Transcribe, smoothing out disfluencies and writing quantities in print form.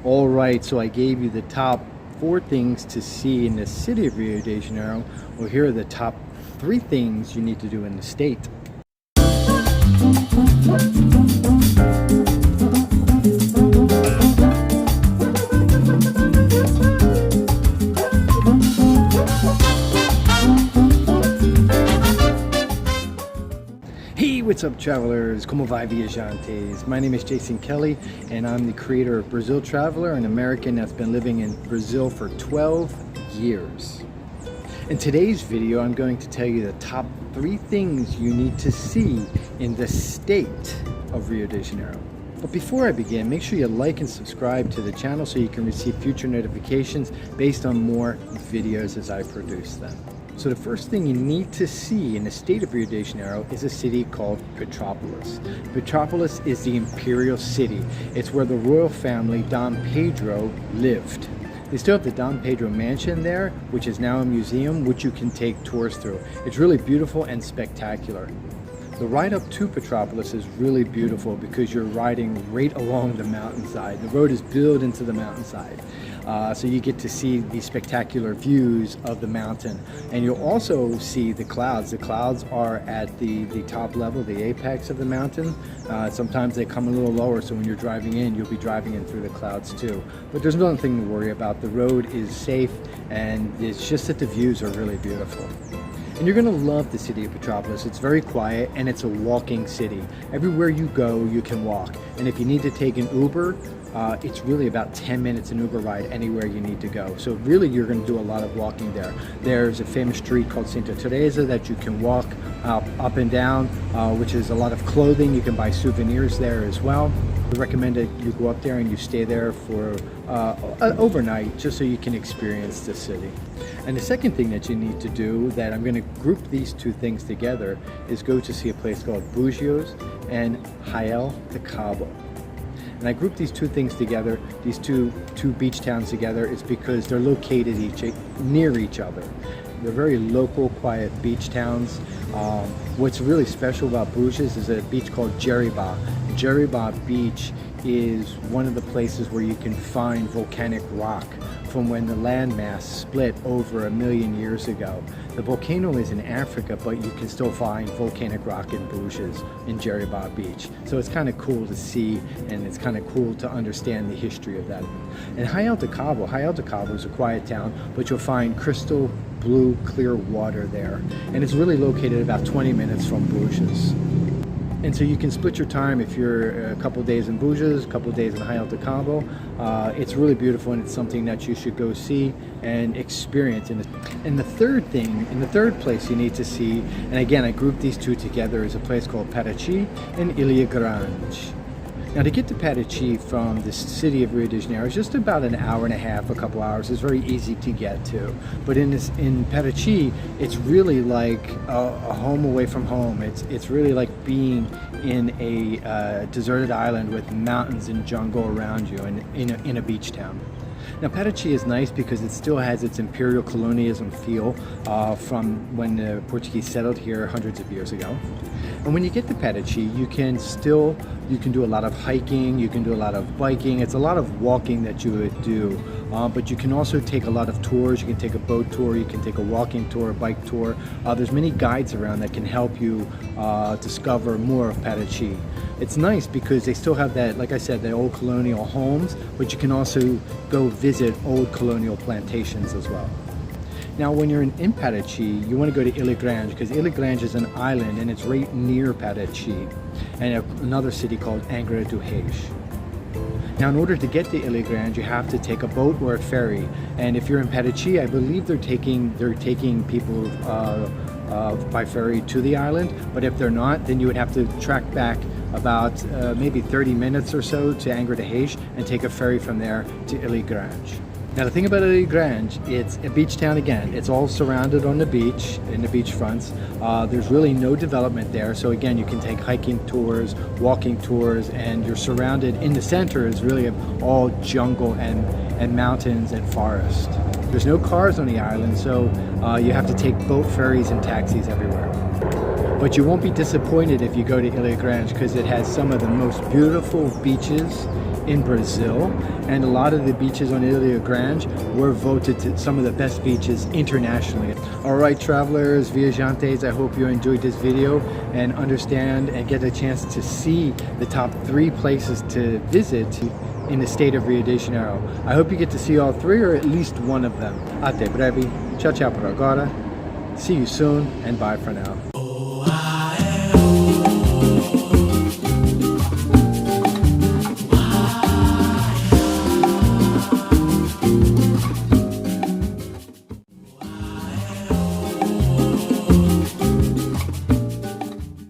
All right, so I gave you the top 4 things to see in the city of Rio de Janeiro. Well, here are the top 3 things you need to do in the state. Hey, what's up, travelers? Como vai, viajantes? My name is Jason Kelly, and I'm the creator of Brazil Traveler, an American that's been living in Brazil for 12 years. In today's video, I'm going to tell you the top 3 things you need to see in the state of Rio de Janeiro. But before I begin, make sure you like and subscribe to the channel so you can receive future notifications based on more videos as I produce them. So the first thing you need to see in the state of Rio de Janeiro is a city called Petropolis. Petropolis is the imperial city. It's where the royal family Dom Pedro lived. They still have the Dom Pedro mansion there, which is now a museum, which you can take tours through. It's really beautiful and spectacular. The ride up to Petropolis is really beautiful because you're riding right along the mountainside. The road is built into the mountainside. So you get to see these spectacular views of the mountain. And you'll also see the clouds. The clouds are at the top level, the apex of the mountain. Sometimes they come a little lower, so when you're driving in, you'll be driving in through the clouds too. But there's nothing to worry about. The road is safe, and it's just that the views are really beautiful. And you're gonna love the city of Petropolis. It's very quiet and it's a walking city. Everywhere you go, you can walk. And if you need to take an Uber, it's really about 10 minutes an Uber ride anywhere you need to go. So really you're gonna do a lot of walking there. There's a famous street called Santa Teresa that you can walk up and down, which is a lot of clothing. You can buy souvenirs there as well. We recommend that you go up there and you stay there for overnight just so you can experience the city. And the second thing that you need to do, that I'm going to group these 2 things together, is go to see a place called Buzios and Rio de Cabo. And I group these 2 things together, these two beach towns together, is because they're located near each other. They're very local, quiet beach towns. What's really special about Buzios is a beach called Jeriba. Jeriba Beach is one of the places where you can find volcanic rock from when the landmass split over 1 million years ago. The volcano is in Africa, but you can still find volcanic rock in Buzios, in Jeriba Beach. So it's kind of cool to see, and it's kind of cool to understand the history of that. And Rio de Cabo is a quiet town, but you'll find crystal blue, clear water there. And it's really located about 20 minutes from Buzios. And so you can split your time if you're a couple days in Buzios, a couple days in Rio de Cabo. It's really beautiful, and it's something that you should go see and experience. And the third place you need to see, and again I grouped these 2 together, is a place called Paraty and iliogrange. Now, to get to Patachi from the city of Rio de Janeiro is just about an hour and a half, a couple hours. It's very easy to get to. But in Patachi, it's really like a home away from home. It's really like being in a deserted island with mountains and jungle around you, and in a beach town. Now, Patachi is nice because it still has its imperial colonialism feel from when the Portuguese settled here hundreds of years ago. And when you get to Patachi, you can do a lot of hiking, you can do a lot of biking. It's a lot of walking that you would do, but you can also take a lot of tours. You can take a boat tour, you can take a walking tour, a bike tour. There's many guides around that can help you discover more of Patachi. It's nice because they still have that, like I said, the old colonial homes, but you can also go visit old colonial plantations as well. Now, when you're in Patachi, you want to go to iliogrange, because iliogrange is an island and it's right near Patachi, and another city called Angra do Reis. Now, in order to get to iliogrange, you have to take a boat or a ferry. And if you're in Patachi, I believe they're taking people by ferry to the island. But if they're not, then you would have to track back about maybe 30 minutes or so to Angra do Reis and take a ferry from there to iliogrange. Now, the thing about iliogrange, it's a beach town again. It's all surrounded on the beach, in the beach fronts. There's really no development there. So again, you can take hiking tours, walking tours, and you're surrounded, in the center is really all jungle and mountains and forest. There's no cars on the island, so you have to take boat ferries and taxis everywhere. But you won't be disappointed if you go to iliogrange, because it has some of the most beautiful beaches in Brazil, and a lot of the beaches on iliogrange were voted to some of the best beaches internationally. All right, travelers, viajantes, I hope you enjoyed this video and understand and get a chance to see the top 3 places to visit in the state of Rio de Janeiro. I hope you get to see all 3 or at least one of them. Até breve. Ciao, ciao por agora. See you soon and bye for now.